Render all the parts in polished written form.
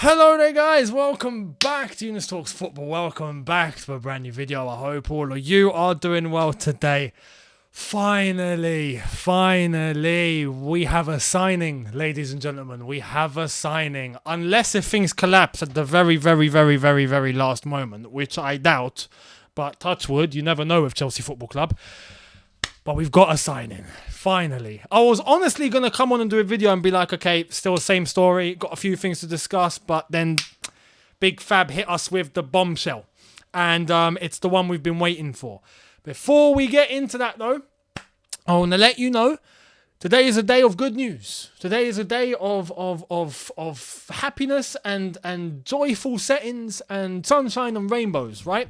Hello there guys, welcome back to Younes Talks Football, welcome back to a brand new video. I hope all of you are doing well today. Finally, we have a signing, ladies and gentlemen, we have a signing. Unless if things collapse at the very last moment, which I doubt, but touch wood, you never know with Chelsea Football Club. But we've got a signing, finally. I was honestly going to come on and do a video and be like, okay, still the same story, got a few things to discuss, but then Big Fab hit us with the bombshell. And it's the one we've been waiting for. Before we get into that though, I want to let you know, today is a day of good news. Today is a day of happiness and joyful settings and sunshine and rainbows, right?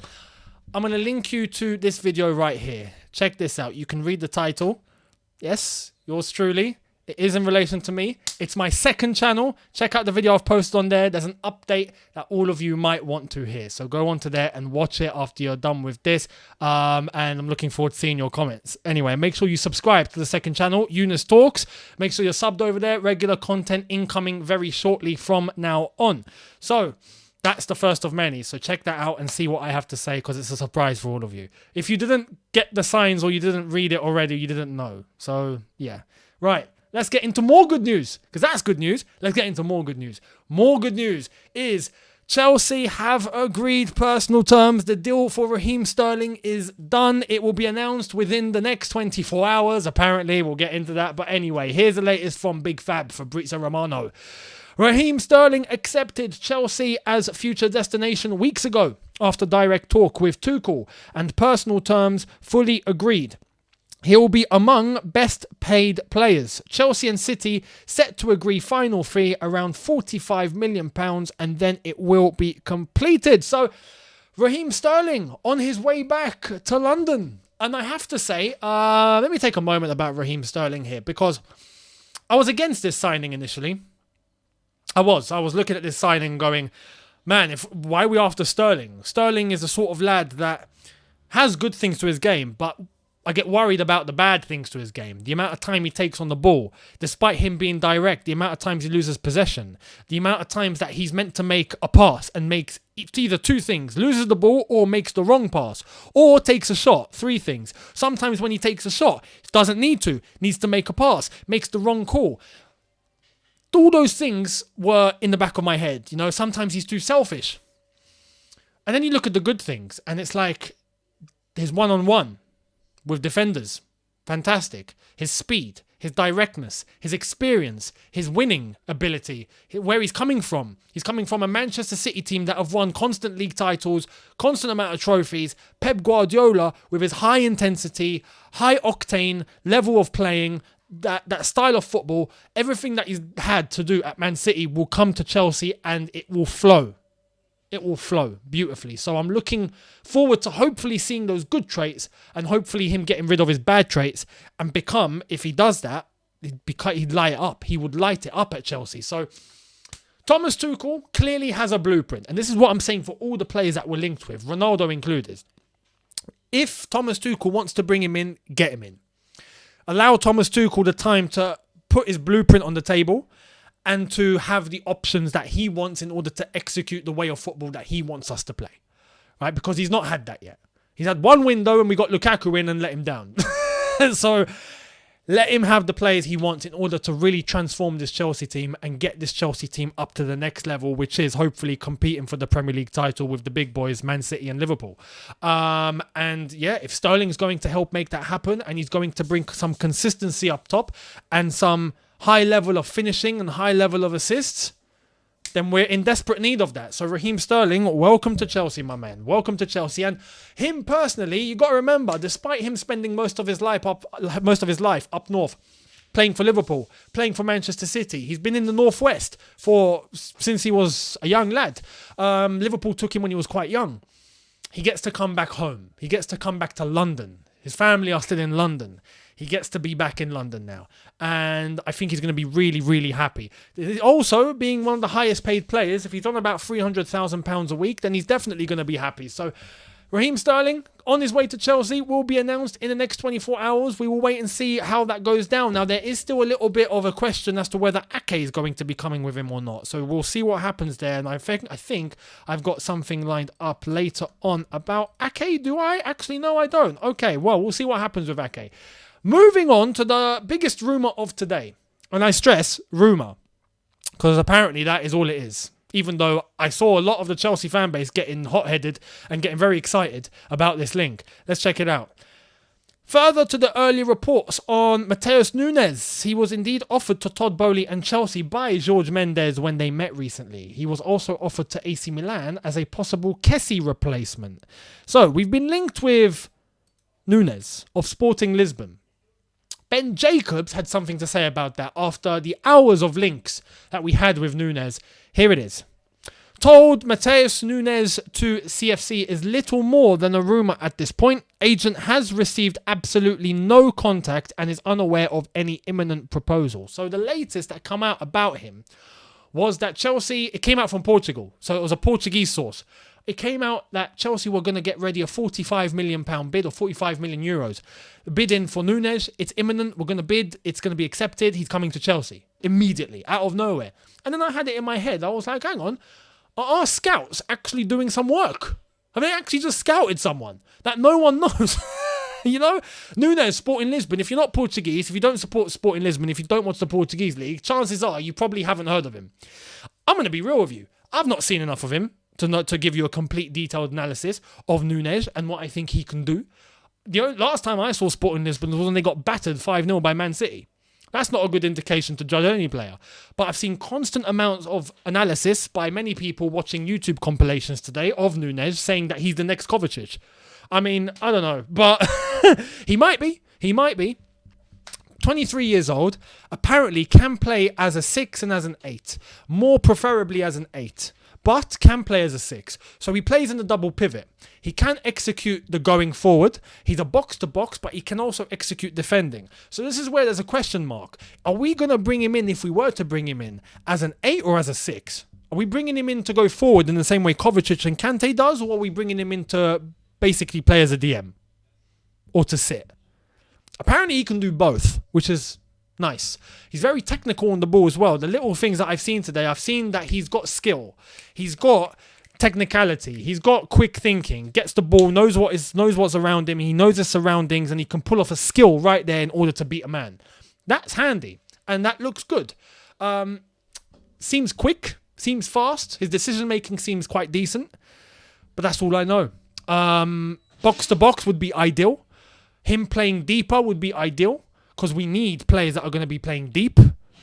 I'm going to link you to this video right here. Check this out. You can read the title. Yes, yours truly. It is in relation to me. It's my second channel. Check out the video I've posted on there. There's an update that all of you might want to hear. So go on to there and watch it after you're done with this. And I'm looking forward to seeing your comments. Anyway, make sure you subscribe to the second channel, Younes Talks. Make sure you're subbed over there. Regular content incoming very shortly from now on. So that's the first of many, so check that out and see what I have to say, because it's a surprise for all of you. If you didn't get the signs or you didn't read it already, you didn't know. So, yeah. Right, let's get into more good news, because that's good news. Let's get into more good news. More good news is Chelsea have agreed personal terms. The deal for Raheem Sterling is done. It will be announced within the next 24 hours, apparently. We'll get into that. But anyway, here's the latest from Big Fab, Fabrizio Romano. Raheem Sterling accepted Chelsea as future destination weeks ago after direct talk with Tuchel and personal terms fully agreed. He will be among best paid players. Chelsea and City set to agree final fee around £45 million and then it will be completed. So Raheem Sterling on his way back to London. And I have to say, let me take a moment about Raheem Sterling here, because I was against this signing initially. I was looking at this signing going, man, why are we after Sterling? Sterling is the sort of lad that has good things to his game, but I get worried about the bad things to his game. The amount of time he takes on the ball, despite him being direct, the amount of times he loses possession, the amount of times that he's meant to make a pass and makes either two things, loses the ball or makes the wrong pass, or takes a shot, three things. Sometimes when he takes a shot, he doesn't need to, needs to make a pass, makes the wrong call. All those things were in the back of my head. You know, sometimes he's too selfish. And then you look at the good things, and it's like his one-on-one with defenders. Fantastic. His speed, his directness, his experience, his winning ability, where he's coming from. He's coming from a Manchester City team that have won constant league titles, constant amount of trophies. Pep Guardiola, with his high intensity, high octane level of playing, that style of football, everything that he's had to do at Man City will come to Chelsea and it will flow. It will flow beautifully. So I'm looking forward to hopefully seeing those good traits and hopefully him getting rid of his bad traits and become, if he does that, he'd light it up. He would light it up at Chelsea. So Thomas Tuchel clearly has a blueprint. And this is what I'm saying for all the players that we're linked with, Ronaldo included. If Thomas Tuchel wants to bring him in, get him in. Allow Thomas Tuchel the time to put his blueprint on the table and to have the options that he wants in order to execute the way of football that he wants us to play. Right? Because he's not had that yet. He's had one window and we got Lukaku in and let him down. So let him have the players he wants in order to really transform this Chelsea team and get this Chelsea team up to the next level, which is hopefully competing for the Premier League title with the big boys, Man City and Liverpool. And yeah, if Sterling's going to help make that happen and he's going to bring some consistency up top and some high level of finishing and high level of assists, then we're in desperate need of that. So Raheem Sterling, welcome to Chelsea, my man. Welcome to Chelsea. And him personally, you got to remember, despite him spending most of his life up north, playing for Liverpool, playing for Manchester City, he's been in the Northwest since he was a young lad. Liverpool took him when he was quite young. He gets to come back home. He gets to come back to London. His family are still in London. He gets to be back in London now. And I think he's going to be really, really happy. Also, being one of the highest paid players, if he's on about £300,000 a week, then he's definitely going to be happy. So Raheem Sterling on his way to Chelsea will be announced in the next 24 hours. We will wait and see how that goes down. Now, there is still a little bit of a question as to whether Ake is going to be coming with him or not. So we'll see what happens there. And I think I've got something lined up later on about Ake. Do I? Actually, no, I don't. Okay, well, we'll see what happens with Ake. Moving on to the biggest rumour of today. And I stress rumour, because apparently that is all it is. Even though I saw a lot of the Chelsea fan base getting hot-headed and getting very excited about this link. Let's check it out. Further to the earlier reports on Matheus Nunes, he was indeed offered to Todd Boehly and Chelsea by Jorge Mendes when they met recently. He was also offered to AC Milan as a possible Kessie replacement. So, we've been linked with Nunes of Sporting Lisbon. Ben Jacobs had something to say about that after the hours of links that we had with Nunes. Here it is. Told Matheus Nunes to CFC is little more than a rumour at this point. Agent has received absolutely no contact and is unaware of any imminent proposal. So the latest that come out about him was that Chelsea, it came out from Portugal. So it was a Portuguese source. It came out that Chelsea were going to get ready a £45 million bid or 45 million euros. The bid in for Nunes, it's imminent. We're going to bid. It's going to be accepted. He's coming to Chelsea immediately, out of nowhere. And then I had it in my head. I was like, hang on. Are our scouts actually doing some work? Have they actually just scouted someone that no one knows? You know? Nunes, Sporting Lisbon. If you're not Portuguese, if you don't support Sporting Lisbon, if you don't watch the Portuguese league, chances are you probably haven't heard of him. I'm going to be real with you. I've not seen enough of him to give you a complete detailed analysis of Nunes and what I think he can do. The last time I saw Sporting Lisbon was when they got battered 5-0 by Man City. That's not a good indication to judge any player. But I've seen constant amounts of analysis by many people watching YouTube compilations today of Nunes saying that he's the next Kovacic. I mean, I don't know. But he might be. He might be. 23 years old. Apparently can play as a 6 and as an 8. More preferably as an 8. But can play as a 6. So he plays in the double pivot. He can execute the going forward. He's a box-to-box, but he can also execute defending. So this is where there's a question mark. Are we going to bring him in, if we were to bring him in, as an 8 or as a 6? Are we bringing him in to go forward in the same way Kovacic and Kante does, or are we bringing him in to basically play as a DM? Or to sit? Apparently he can do both, which is nice. He's very technical on the ball as well. The little things that I've seen today, I've seen that he's got skill. He's got technicality. He's got quick thinking. Gets the ball, knows what's around him. He knows his surroundings, and he can pull off a skill right there in order to beat a man. That's handy, and that looks good. Seems quick, seems fast. His decision making seems quite decent, but that's all I know. Box to box would be ideal. Him playing deeper would be ideal, because we need players that are going to be playing deep.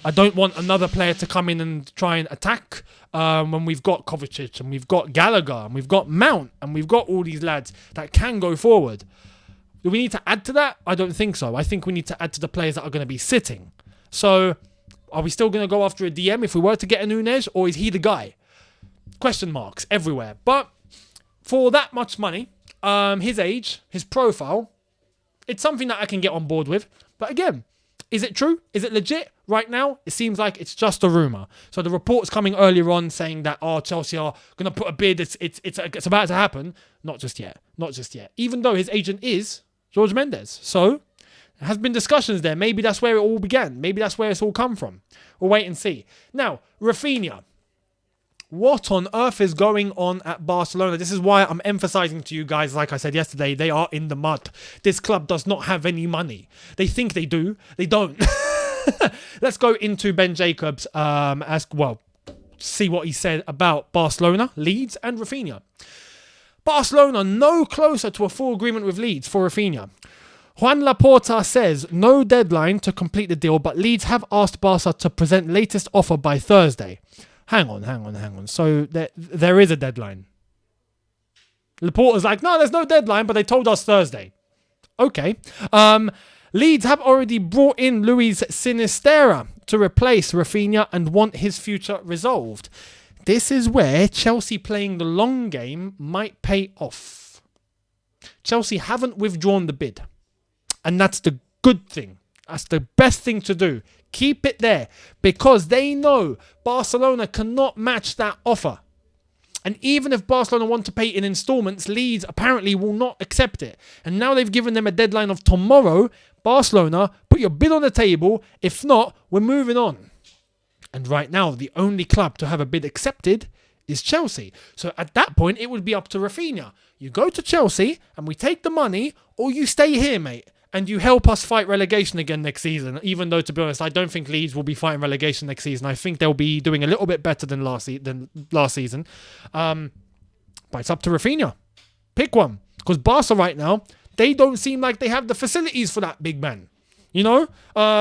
I don't want another player to come in and try and attack when we've got Kovacic and we've got Gallagher and we've got Mount and we've got all these lads that can go forward. Do we need to add to that? I don't think so. I think we need to add to the players that are going to be sitting. So are we still going to go after a DM if we were to get a Nunes, or is he the guy? Question marks everywhere. But for that much money, his age, his profile, it's something that I can get on board with. But again, is it true? Is it legit? Right now, it seems like it's just a rumour. So the reports coming earlier on saying that, Chelsea are going to put a bid, it's about to happen. Not just yet. Not just yet. Even though his agent is Jorge Mendes. So there has been discussions there. Maybe that's where it all began. Maybe that's where it's all come from. We'll wait and see. Now, Rafinha. What on earth is going on at Barcelona? This is why I'm emphasizing to you guys, like I said yesterday, they are in the mud. This club does not have any money. They think they do. They don't. Let's go into Ben Jacobs, see what he said about Barcelona, Leeds and Rafinha. Barcelona no closer to a full agreement with Leeds for Rafinha. Juan Laporta says no deadline to complete the deal, but Leeds have asked Barca to present latest offer by Thursday. Hang on. So there is a deadline. Laporta's like, no, there's no deadline, but they told us Thursday. Okay. Leeds have already brought in Luis Sinisterra to replace Rafinha and want his future resolved. This is where Chelsea playing the long game might pay off. Chelsea haven't withdrawn the bid. And that's the good thing. That's the best thing to do. Keep it there because they know Barcelona cannot match that offer. And even if Barcelona want to pay in installments, Leeds apparently will not accept it. And now they've given them a deadline of tomorrow. Barcelona, put your bid on the table. If not, we're moving on. And right now, the only club to have a bid accepted is Chelsea. So at that point, it would be up to Rafinha. You go to Chelsea and we take the money, or you stay here, mate. And you help us fight relegation again next season. Even though, to be honest, I don't think Leeds will be fighting relegation next season. I think they'll be doing a little bit better than last season. But it's up to Rafinha. Pick one. Because Barca right now, they don't seem like they have the facilities for that big man. You know?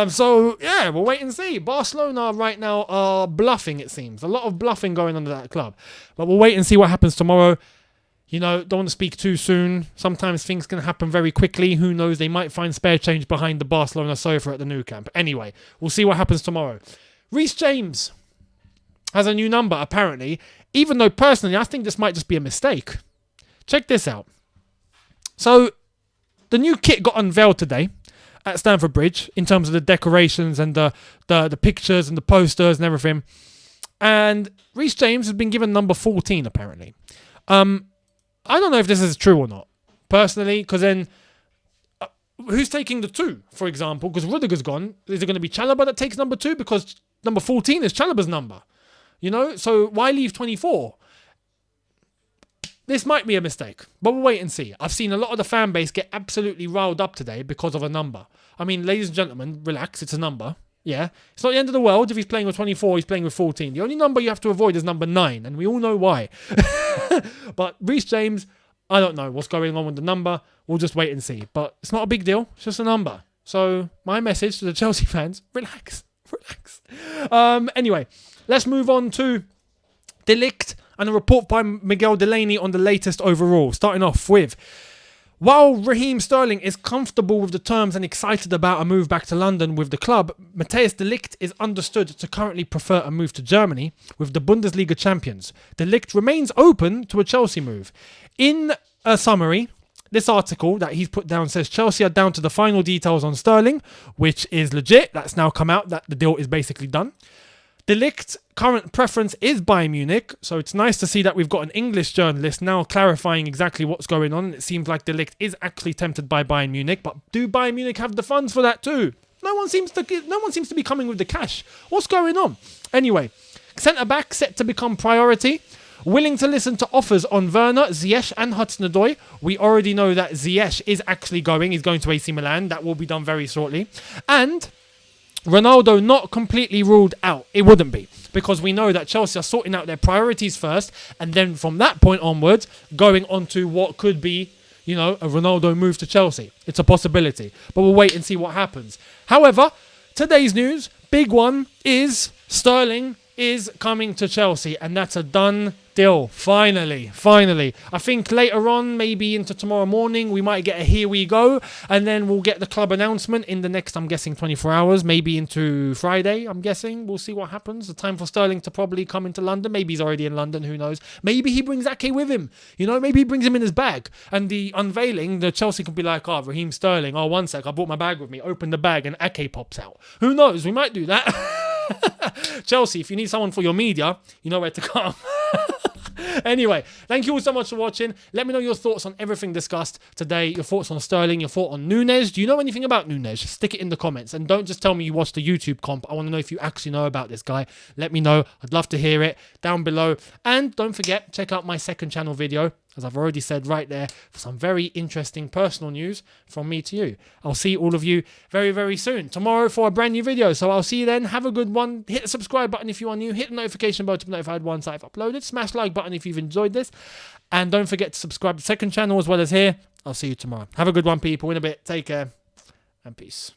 So, yeah, we'll wait and see. Barcelona right now are bluffing, it seems. A lot of bluffing going on at that club. But we'll wait and see what happens tomorrow. You know, don't want to speak too soon. Sometimes things can happen very quickly. Who knows? They might find spare change behind the Barcelona sofa at the Nou Camp. Anyway, we'll see what happens tomorrow. Reece James has a new number, apparently. Even though, personally, I think this might just be a mistake. Check this out. So, the new kit got unveiled today at Stamford Bridge in terms of the decorations and the pictures and the posters and everything. And Reece James has been given number 14, apparently. I don't know if this is true or not, personally, because then who's taking the 2, for example? Because Rudiger's gone. Is it going to be Chalobah that takes number 2? Because number 14 is Chalobah's number. You know? So why leave 24? This might be a mistake, but we'll wait and see. I've seen a lot of the fan base get absolutely riled up today because of a number. I mean, ladies and gentlemen, relax. It's a number. Yeah, it's not the end of the world. If he's playing with 24, he's playing with 14. The only number you have to avoid is number 9, and we all know why. But Reece James, I don't know what's going on with the number. We'll just wait and see. But it's not a big deal. It's just a number. So my message to the Chelsea fans, relax. Anyway, let's move on to De Ligt and a report by Miguel Delaney on the latest overall. Starting off with, while Raheem Sterling is comfortable with the terms and excited about a move back to London with the club, Matheus De Ligt is understood to currently prefer a move to Germany with the Bundesliga champions. De Ligt remains open to a Chelsea move. In a summary, this article that he's put down says Chelsea are down to the final details on Sterling, which is legit. That's now come out that the deal is basically done. De Ligt's current preference is Bayern Munich, so it's nice to see that we've got an English journalist now clarifying exactly what's going on. It seems like De Ligt is actually tempted by Bayern Munich, but do Bayern Munich have the funds for that too? No one seems to be coming with the cash. What's going on? Anyway, centre-back set to become priority. Willing to listen to offers on Werner, Ziyech and Hudson-Odoi. We already know that Ziyech is actually going. He's going to AC Milan. That will be done very shortly. And Ronaldo not completely ruled out. It wouldn't be, because we know that Chelsea are sorting out their priorities first, and then from that point onwards, going on to what could be, you know, a Ronaldo move to Chelsea. It's a possibility, but we'll wait and see what happens. However, today's news, big one, is Sterling is coming to Chelsea, and that's a done deal. Finally. I think later on, maybe into tomorrow morning, we might get a here we go, and then we'll get the club announcement in the next, I'm guessing, 24 hours, maybe into Friday, I'm guessing. We'll see what happens. The time for Sterling to probably come into London. Maybe he's already in London, who knows. Maybe he brings Ake with him. You know, maybe he brings him in his bag. And the unveiling, the Chelsea could be like, oh, Raheem Sterling, oh, one sec, I brought my bag with me. Open the bag and Ake pops out. Who knows? We might do that. Chelsea, if you need someone for your media, you know where to come. Anyway, thank you all so much for watching. Let me know your thoughts on everything discussed today. Your thoughts on Sterling, your thought on Nunes. Do you know anything about Nunes? Just stick it in the comments. And don't just tell me you watched the YouTube comp. I want to know if you actually know about this guy. Let me know. I'd love to hear it down below. And don't forget, check out my second channel video, as I've already said right there, for some very interesting personal news from me to you. I'll see all of you very, very soon. Tomorrow for a brand new video. So I'll see you then. Have a good one. Hit the subscribe button if you are new. Hit the notification bell to be notified once I've uploaded. Smash the like button if you've enjoyed this. And don't forget to subscribe to the second channel as well as here. I'll see you tomorrow. Have a good one, people. In a bit. Take care. And peace.